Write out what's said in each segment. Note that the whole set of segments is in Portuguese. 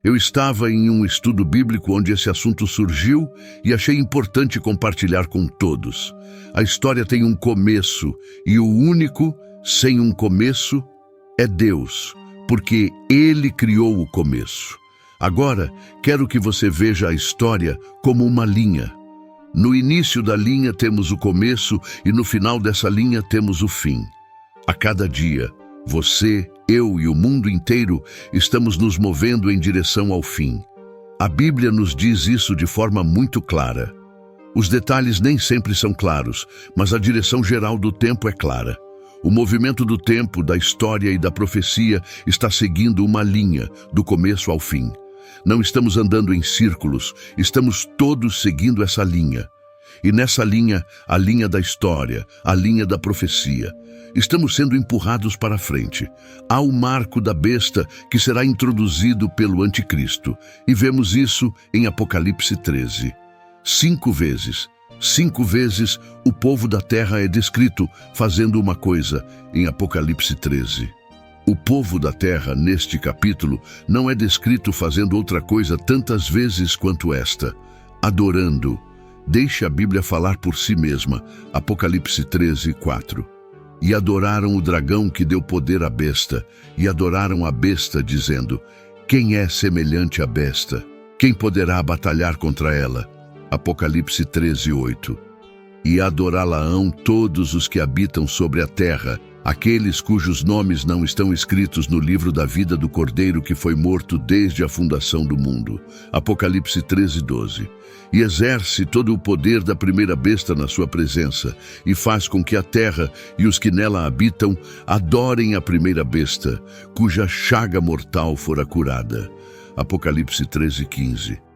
Eu estava em um estudo bíblico onde esse assunto surgiu e achei importante compartilhar com todos. A história tem um começo e o único, sem um começo, é Deus, porque Ele criou o começo. Agora, quero que você veja a história como uma linha. No início da linha temos o começo e no final dessa linha temos o fim. A cada dia, você, eu e o mundo inteiro estamos nos movendo em direção ao fim. A Bíblia nos diz isso de forma muito clara. Os detalhes nem sempre são claros, mas a direção geral do tempo é clara. O movimento do tempo, da história e da profecia está seguindo uma linha, do começo ao fim. Não estamos andando em círculos, estamos todos seguindo essa linha. E nessa linha, a linha da história, a linha da profecia. Estamos sendo empurrados para frente. Há o marco da besta que será introduzido pelo anticristo. E vemos isso em Apocalipse 13. 5 vezes o povo da terra é descrito fazendo uma coisa em Apocalipse 13. O povo da terra, neste capítulo, não é descrito fazendo outra coisa tantas vezes quanto esta, adorando. Deixe a Bíblia falar por si mesma. Apocalipse 13, 4. E adoraram o dragão que deu poder à besta, e adoraram a besta, dizendo: quem é semelhante à besta? Quem poderá batalhar contra ela? Apocalipse 13, 8. E adorá-la-ão todos os que habitam sobre a terra, aqueles cujos nomes não estão escritos no livro da vida do Cordeiro que foi morto desde a fundação do mundo. Apocalipse 13, 12. E exerce todo o poder da primeira besta na sua presença, e faz com que a terra e os que nela habitam adorem a primeira besta, cuja chaga mortal fora curada. Apocalipse 13, 15.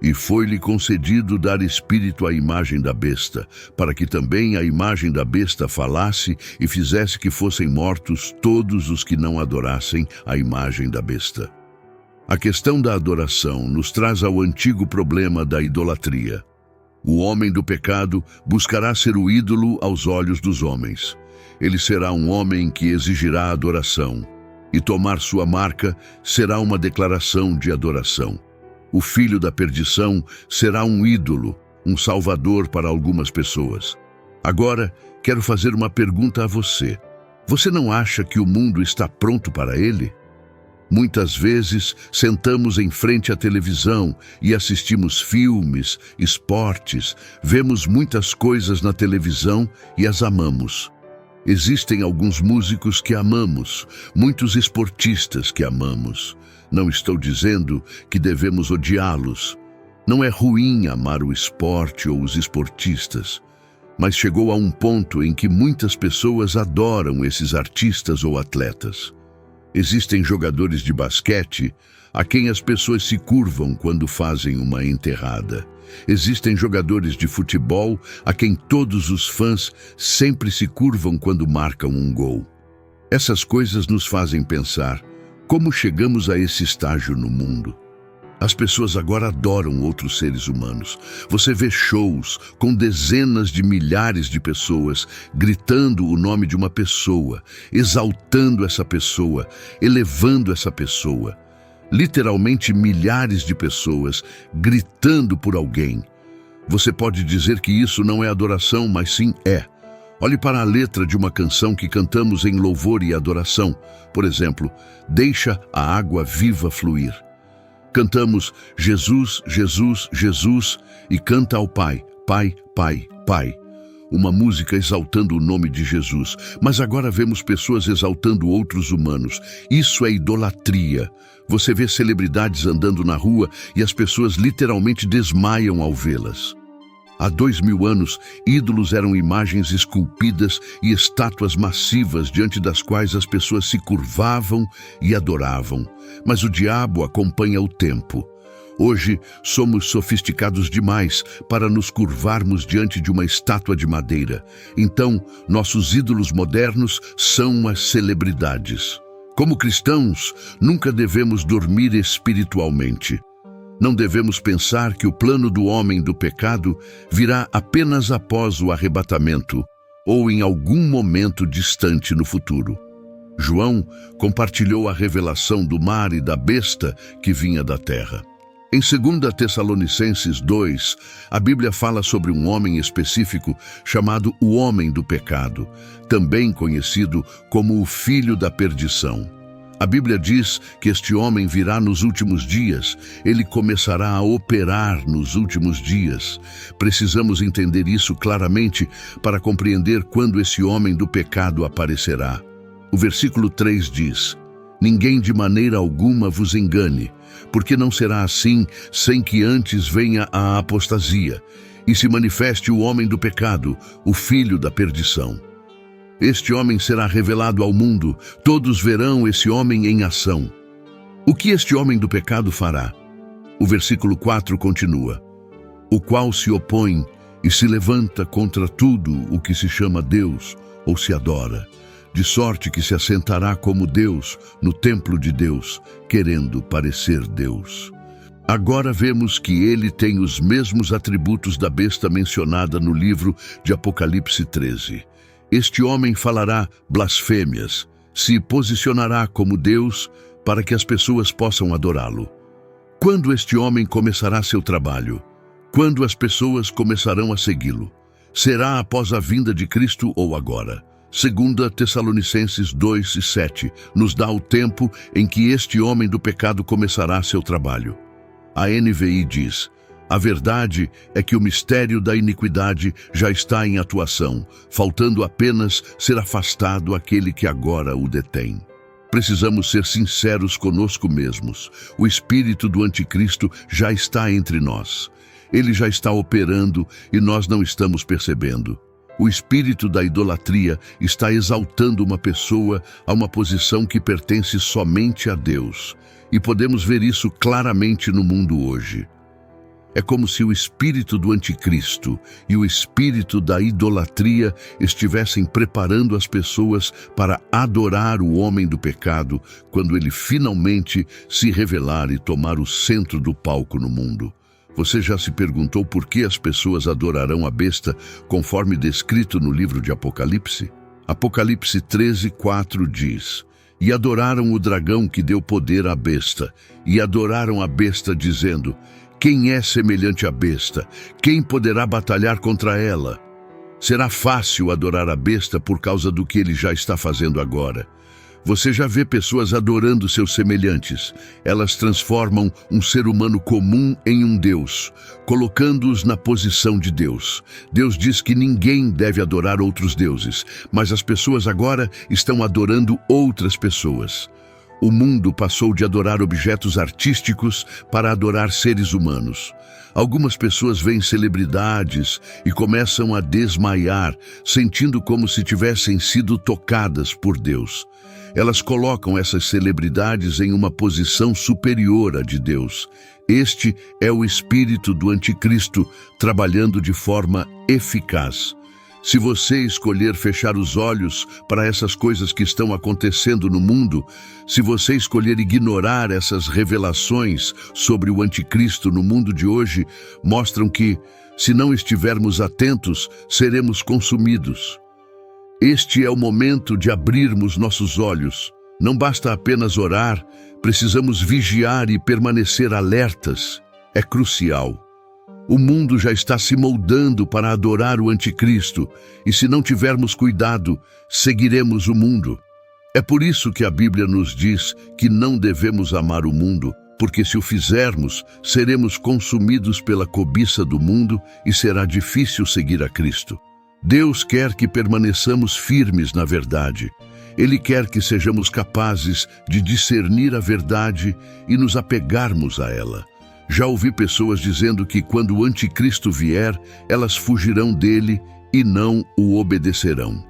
E foi-lhe concedido dar espírito à imagem da besta, para que também a imagem da besta falasse e fizesse que fossem mortos todos os que não adorassem a imagem da besta. A questão da adoração nos traz ao antigo problema da idolatria. O homem do pecado buscará ser o ídolo aos olhos dos homens. Ele será um homem que exigirá adoração, e tomar sua marca será uma declaração de adoração. O filho da perdição será um ídolo, um salvador para algumas pessoas. Agora, quero fazer uma pergunta a você. Você não acha que o mundo está pronto para ele? Muitas vezes, sentamos em frente à televisão e assistimos filmes, esportes, vemos muitas coisas na televisão e as amamos. Existem alguns músicos que amamos, muitos esportistas que amamos. Não estou dizendo que devemos odiá-los. Não é ruim amar o esporte ou os esportistas, mas chegou a um ponto em que muitas pessoas adoram esses artistas ou atletas. Existem jogadores de basquete a quem as pessoas se curvam quando fazem uma enterrada. Existem jogadores de futebol a quem todos os fãs sempre se curvam quando marcam um gol. Essas coisas nos fazem pensar: como chegamos a esse estágio no mundo? As pessoas agora adoram outros seres humanos. Você vê shows com dezenas de milhares de pessoas gritando o nome de uma pessoa, exaltando essa pessoa, elevando essa pessoa. Literalmente milhares de pessoas gritando por alguém. Você pode dizer que isso não é adoração, mas sim é. Olhe para a letra de uma canção que cantamos em louvor e adoração. Por exemplo, Deixa a água viva fluir. Cantamos Jesus, Jesus, Jesus e canta ao Pai, Pai, Pai, Pai. Uma música exaltando o nome de Jesus. Mas agora vemos pessoas exaltando outros humanos. Isso é idolatria. Você vê celebridades andando na rua e as pessoas literalmente desmaiam ao vê-las. Há 2000 anos, ídolos eram imagens esculpidas e estátuas massivas diante das quais as pessoas se curvavam e adoravam. Mas o diabo acompanha o tempo. Hoje, somos sofisticados demais para nos curvarmos diante de uma estátua de madeira. Então, nossos ídolos modernos são as celebridades. Como cristãos, nunca devemos dormir espiritualmente. Não devemos pensar que o plano do homem do pecado virá apenas após o arrebatamento ou em algum momento distante no futuro. João compartilhou a revelação do mar e da besta que vinha da terra. Em 2 Tessalonicenses 2, a Bíblia fala sobre um homem específico chamado o homem do pecado, também conhecido como o filho da perdição. A Bíblia diz que este homem virá nos últimos dias, ele começará a operar nos últimos dias. Precisamos entender isso claramente para compreender quando esse homem do pecado aparecerá. O versículo 3 diz: "Ninguém de maneira alguma vos engane, porque não será assim sem que antes venha a apostasia, e se manifeste o homem do pecado, o filho da perdição. Este homem será revelado ao mundo, todos verão esse homem em ação." O que este homem do pecado fará? O versículo 4 continua: "O qual se opõe e se levanta contra tudo o que se chama Deus ou se adora, de sorte que se assentará como Deus no templo de Deus, querendo parecer Deus." Agora vemos que ele tem os mesmos atributos da besta mencionada no livro de Apocalipse 13. Este homem falará blasfêmias, se posicionará como Deus para que as pessoas possam adorá-lo. Quando este homem começará seu trabalho? Quando as pessoas começarão a segui-lo? Será após a vinda de Cristo ou agora? 2 Tessalonicenses 2:7 nos dá o tempo em que este homem do pecado começará seu trabalho. A NVI diz: "A verdade é que o mistério da iniquidade já está em atuação, faltando apenas ser afastado aquele que agora o detém." Precisamos ser sinceros conosco mesmos. O espírito do anticristo já está entre nós. Ele já está operando e nós não estamos percebendo. O espírito da idolatria está exaltando uma pessoa a uma posição que pertence somente a Deus. E podemos ver isso claramente no mundo hoje. É como se o espírito do anticristo e o espírito da idolatria estivessem preparando as pessoas para adorar o homem do pecado quando ele finalmente se revelar e tomar o centro do palco no mundo. Você já se perguntou por que as pessoas adorarão a besta conforme descrito no livro de Apocalipse? Apocalipse 13:4 diz: "E adoraram o dragão que deu poder à besta, e adoraram a besta dizendo: quem é semelhante à besta? Quem poderá batalhar contra ela?" Será fácil adorar a besta por causa do que ele já está fazendo agora. Você já vê pessoas adorando seus semelhantes. Elas transformam um ser humano comum em um Deus, colocando-os na posição de Deus. Deus diz que ninguém deve adorar outros deuses, mas as pessoas agora estão adorando outras pessoas. O mundo passou de adorar objetos artísticos para adorar seres humanos. Algumas pessoas veem celebridades e começam a desmaiar, sentindo como se tivessem sido tocadas por Deus. Elas colocam essas celebridades em uma posição superior à de Deus. Este é o espírito do anticristo trabalhando de forma eficaz. Se você escolher fechar os olhos para essas coisas que estão acontecendo no mundo, se você escolher ignorar essas revelações sobre o anticristo no mundo de hoje, mostram que, se não estivermos atentos, seremos consumidos. Este é o momento de abrirmos nossos olhos. Não basta apenas orar, precisamos vigiar e permanecer alertas. É crucial. O mundo já está se moldando para adorar o anticristo, e se não tivermos cuidado, seguiremos o mundo. É por isso que a Bíblia nos diz que não devemos amar o mundo, porque se o fizermos, seremos consumidos pela cobiça do mundo e será difícil seguir a Cristo. Deus quer que permaneçamos firmes na verdade. Ele quer que sejamos capazes de discernir a verdade e nos apegarmos a ela. Já ouvi pessoas dizendo que quando o anticristo vier, elas fugirão dele e não o obedecerão.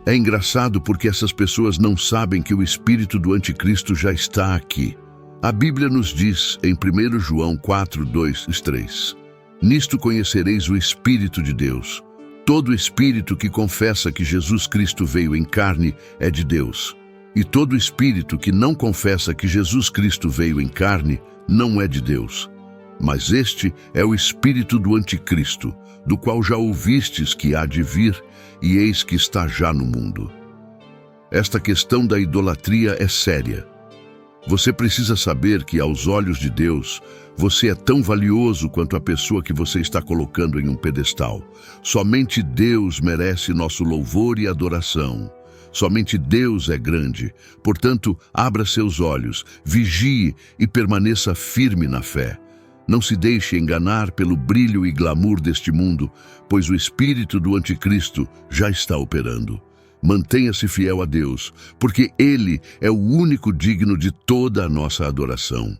É engraçado porque essas pessoas não sabem que o espírito do anticristo já está aqui. A Bíblia nos diz em 1 João 4:2-3: "Nisto conhecereis o Espírito de Deus. Todo espírito que confessa que Jesus Cristo veio em carne é de Deus. E todo espírito que não confessa que Jesus Cristo veio em carne não é de Deus. Mas este é o espírito do anticristo, do qual já ouvistes que há de vir, e eis que está já no mundo." Esta questão da idolatria é séria. Você precisa saber que, aos olhos de Deus, você é tão valioso quanto a pessoa que você está colocando em um pedestal. Somente Deus merece nosso louvor e adoração. Somente Deus é grande. Portanto, abra seus olhos, vigie e permaneça firme na fé. Não se deixe enganar pelo brilho e glamour deste mundo, pois o espírito do anticristo já está operando. Mantenha-se fiel a Deus, porque Ele é o único digno de toda a nossa adoração.